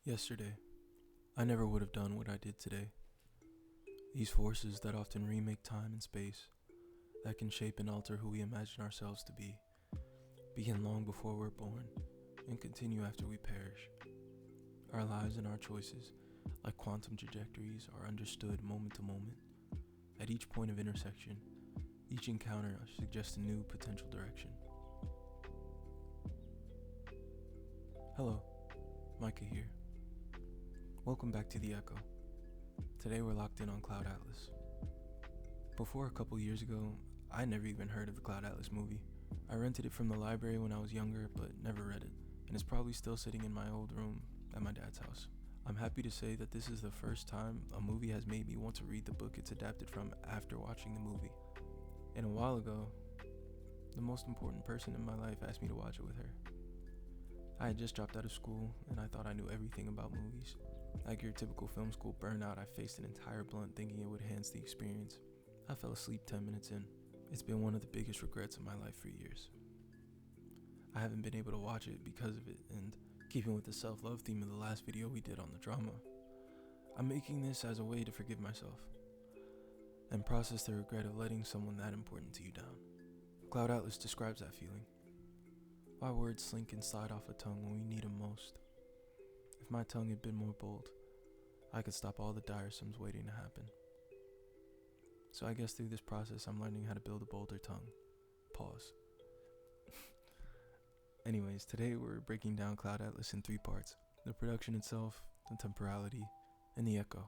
Yesterday, I never would have done what I did today. These forces that often remake time and space, that can shape and alter who we imagine ourselves to be, begin long before we're born and continue after we perish. Our lives and our choices, like quantum trajectories, are understood moment to moment. At each point of intersection, each encounter suggests a new potential direction. Hello, Micah here. Welcome back to The Echo. Today we're locked in on Cloud Atlas. Before a couple years ago, I never even heard of the Cloud Atlas movie. I rented it from the library when I was younger, but never read it, and it's probably still sitting in my old room at my dad's house. I'm happy to say that this is the first time a movie has made me want to read the book it's adapted from after watching the movie. And a while ago, the most important person in my life asked me to watch it with her. I had just dropped out of school, and I thought I knew everything about movies. Like your typical film school burnout, I faced an entire blunt thinking it would enhance the experience. I fell asleep 10 minutes in. It's been one of the biggest regrets of my life for years. I haven't been able to watch it because of it, and keeping with the self-love theme of the last video we did on the drama, I'm making this as a way to forgive myself and process the regret of letting someone that important to you down. Cloud Atlas describes that feeling. Why words slink and slide off a tongue when we need them most. If my tongue had been more bold, I could stop all the diresomes waiting to happen. So I guess through this process, I'm learning how to build a bolder tongue. Pause. Anyways, today we're breaking down Cloud Atlas in 3 parts: the production itself, the temporality, and the echo.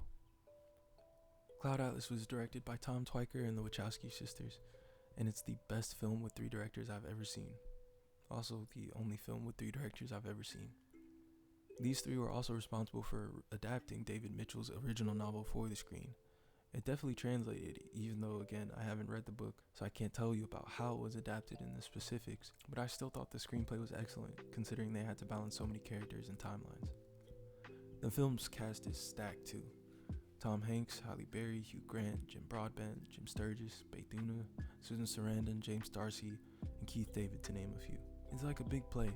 Cloud Atlas was directed by Tom Twyker and the Wachowski sisters, and it's the best film with 3 directors I've ever seen. Also, the only film with 3 directors I've ever seen. These 3 were also responsible for adapting David Mitchell's original novel for the screen. It definitely translated, even though, again, I haven't read the book, so I can't tell you about how it was adapted in the specifics, but I still thought the screenplay was excellent, considering they had to balance so many characters and timelines. The film's cast is stacked too. Tom Hanks, Halle Berry, Hugh Grant, Jim Broadbent, Jim Sturgis, Bethune, Susan Sarandon, James Darcy, and Keith David, to name a few. It's like a big play.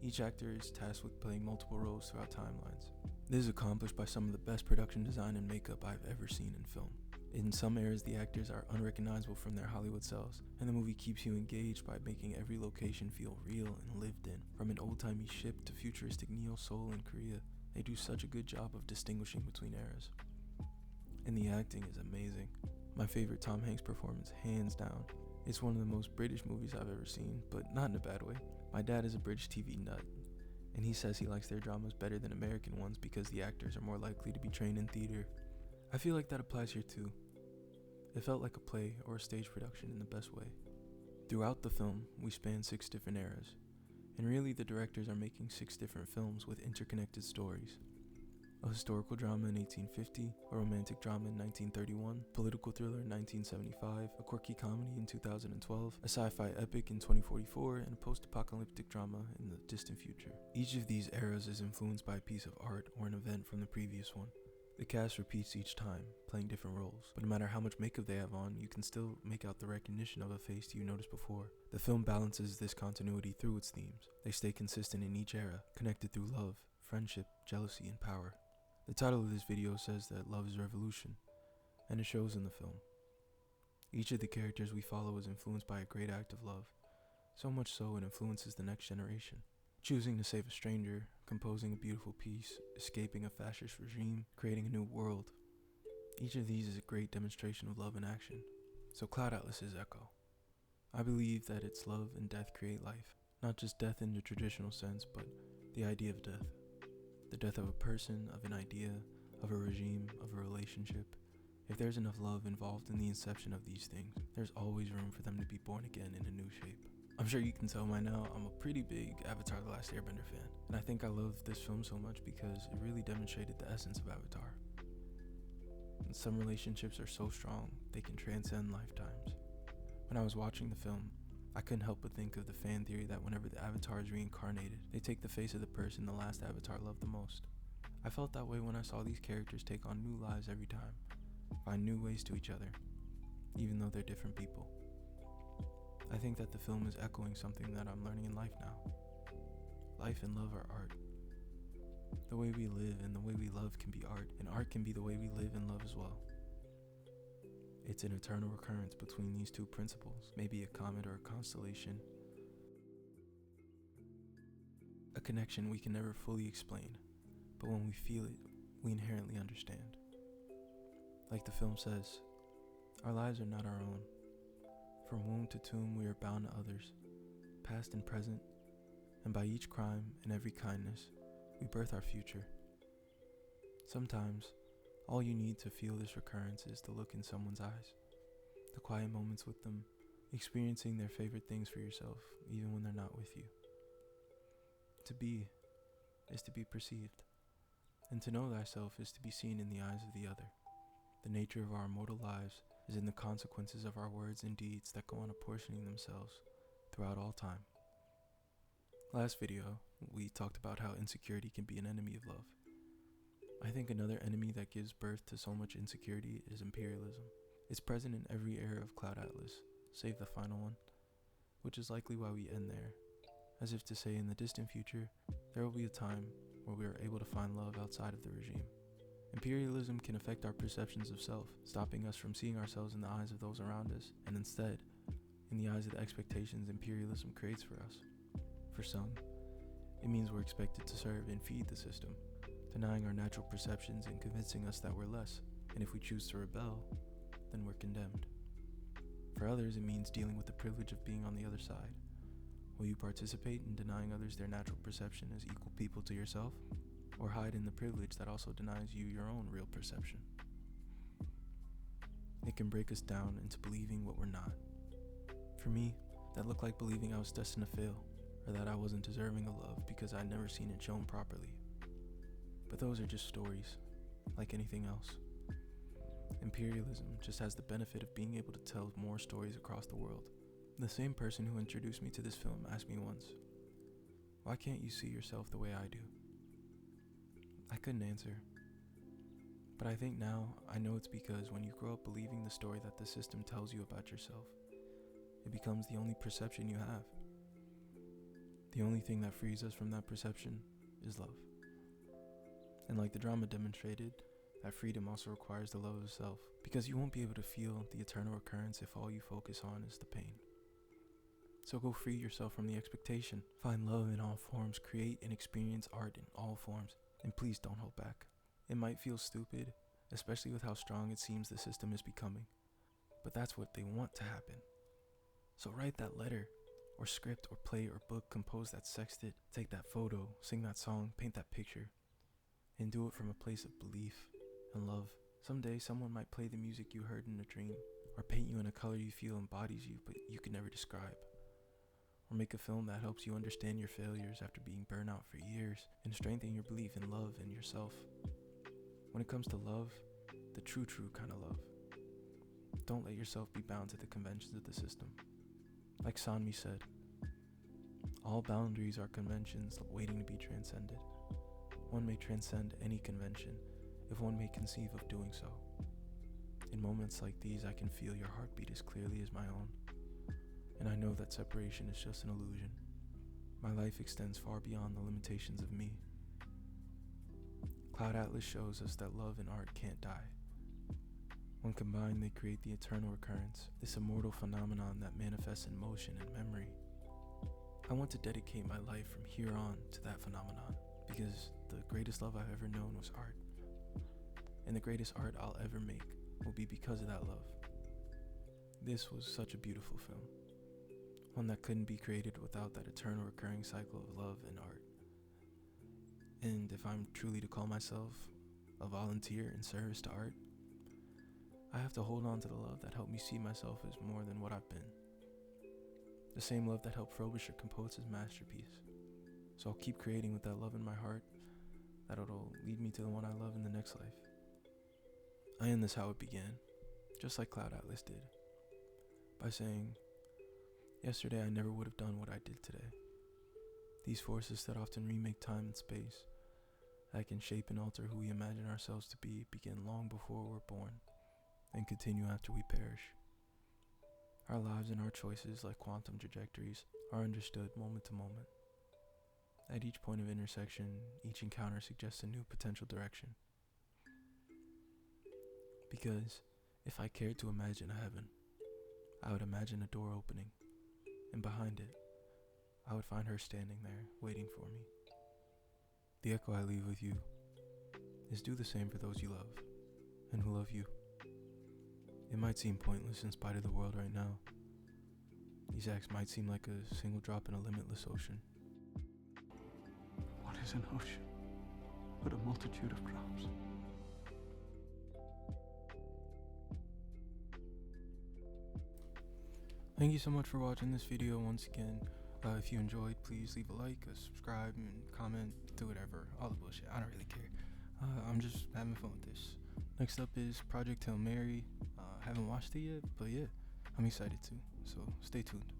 Each actor is tasked with playing multiple roles throughout timelines. This is accomplished by some of the best production design and makeup I've ever seen in film. In some areas, the actors are unrecognizable from their Hollywood selves, and the movie keeps you engaged by making every location feel real and lived in. From an old-timey ship to futuristic Neo Seoul in Korea, they do such a good job of distinguishing between eras. And the acting is amazing. My favorite Tom Hanks performance, hands down. It's one of the most British movies I've ever seen, but not in a bad way. My dad is a British TV nut, and he says he likes their dramas better than American ones because the actors are more likely to be trained in theater. I feel like that applies here too. It felt like a play or a stage production in the best way. Throughout the film, we span 6 different eras, and really the directors are making 6 different films with interconnected stories. A historical drama in 1850, a romantic drama in 1931, political thriller in 1975, a quirky comedy in 2012, a sci-fi epic in 2044, and a post-apocalyptic drama in the distant future. Each of these eras is influenced by a piece of art or an event from the previous one. The cast repeats each time, playing different roles, but no matter how much makeup they have on, you can still make out the recognition of a face you noticed before. The film balances this continuity through its themes. They stay consistent in each era, connected through love, friendship, jealousy, and power. The title of this video says that love is revolution, and it shows in the film. Each of the characters we follow is influenced by a great act of love, so much so it influences the next generation. Choosing to save a stranger, composing a beautiful piece, escaping a fascist regime, creating a new world. Each of these is a great demonstration of love in action. So Cloud Atlas is Echo. I believe that it's love and death create life, not just death in the traditional sense, but the idea of death. The death of a person, of an idea, of a regime, of a relationship. If there's enough love involved in the inception of these things, there's always room for them to be born again in a new shape. I'm sure you can tell by now I'm a pretty big Avatar: The Last Airbender fan, and I think I love this film so much because it really demonstrated the essence of Avatar. And some relationships are so strong, they can transcend lifetimes. When I was watching the film, I couldn't help but think of the fan theory that whenever the Avatar is reincarnated, they take the face of the person the last Avatar loved the most. I felt that way when I saw these characters take on new lives every time, find new ways to each other, even though they're different people. I think that the film is echoing something that I'm learning in life now. Life and love are art. The way we live and the way we love can be art, and art can be the way we live and love as well. It's an eternal recurrence between these two principles, maybe a comet or a constellation, a connection we can never fully explain, but when we feel it, we inherently understand. Like the film says, our lives are not our own. From womb to tomb we are bound to others, past and present, and by each crime and every kindness, we birth our future. Sometimes, all you need to feel this recurrence is to look in someone's eyes, the quiet moments with them, experiencing their favorite things for yourself, even when they're not with you. To be is to be perceived, and to know thyself is to be seen in the eyes of the other. The nature of our immortal lives is in the consequences of our words and deeds that go on apportioning themselves throughout all time. Last video, we talked about how insecurity can be an enemy of love. I think another enemy that gives birth to so much insecurity is imperialism. It's present in every era of Cloud Atlas, save the final one, which is likely why we end there. As if to say, in the distant future, there will be a time where we are able to find love outside of the regime. Imperialism can affect our perceptions of self, stopping us from seeing ourselves in the eyes of those around us, and instead, in the eyes of the expectations imperialism creates for us. For some, it means we're expected to serve and feed the system, denying our natural perceptions and convincing us that we're less, and if we choose to rebel, then we're condemned. For others, it means dealing with the privilege of being on the other side. Will you participate in denying others their natural perception as equal people to yourself, or hide in the privilege that also denies you your own real perception? It can break us down into believing what we're not. For me, that looked like believing I was destined to fail, or that I wasn't deserving of love because I'd never seen it shown properly. But those are just stories, like anything else. Imperialism just has the benefit of being able to tell more stories across the world. The same person who introduced me to this film asked me once, "Why can't you see yourself the way I do?" I couldn't answer. But I think now I know it's because when you grow up believing the story that the system tells you about yourself, it becomes the only perception you have. The only thing that frees us from that perception is love. And like the drama demonstrated, that freedom also requires the love of self, because you won't be able to feel the eternal recurrence if all you focus on is the pain. So go free yourself from the expectation. Find love in all forms, create and experience art in all forms, and please don't hold back. It might feel stupid, especially with how strong it seems the system is becoming, but that's what they want to happen. So write that letter, or script, or play, or book, compose that sextet, take that photo, sing that song, paint that picture, and do it from a place of belief and love. Someday someone might play the music you heard in a dream, or paint you in a color you feel embodies you but you can never describe, or make a film that helps you understand your failures after being burnt out for years and strengthen your belief in love and yourself. When it comes to love, the true kind of love, don't let yourself be bound to the conventions of the system. Like Sanmi said, all boundaries are conventions waiting to be transcended. One may transcend any convention if one may conceive of doing so. In moments like these, I can feel your heartbeat as clearly as my own, and I know that separation is just an illusion. My life extends far beyond the limitations of me. Cloud Atlas shows us that love and art can't die. When combined, they create the eternal recurrence, this immortal phenomenon that manifests in motion and memory. I want to dedicate my life from here on to that phenomenon, because the greatest love I've ever known was art. And the greatest art I'll ever make will be because of that love. This was such a beautiful film, one that couldn't be created without that eternal recurring cycle of love and art. And if I'm truly to call myself a volunteer in service to art, I have to hold on to the love that helped me see myself as more than what I've been. The same love that helped Frobisher compose his masterpiece. So I'll keep creating with that love in my heart that'll lead me to the one I love in the next life. I end this how it began, just like Cloud Atlas did, by saying, "Yesterday I never would have done what I did today." These forces that often remake time and space, that can shape and alter who we imagine ourselves to be, begin long before we're born, and continue after we perish. Our lives and our choices, like quantum trajectories, are understood moment to moment. At each point of intersection, each encounter suggests a new potential direction. Because if I cared to imagine a heaven, I would imagine a door opening, and behind it, I would find her standing there, waiting for me. The echo I leave with you is do the same for those you love, and who love you. It might seem pointless in spite of the world right now. These acts might seem like a single drop in a limitless ocean. What is an ocean but a multitude of drops? Thank you so much for watching this video once again. If you enjoyed, please leave a like, a subscribe, and comment, do whatever, all the bullshit, I don't really care. I'm just having fun with this. Next up is Project Hail Mary. Haven't watched it yet, but yeah, I'm excited too, so stay tuned.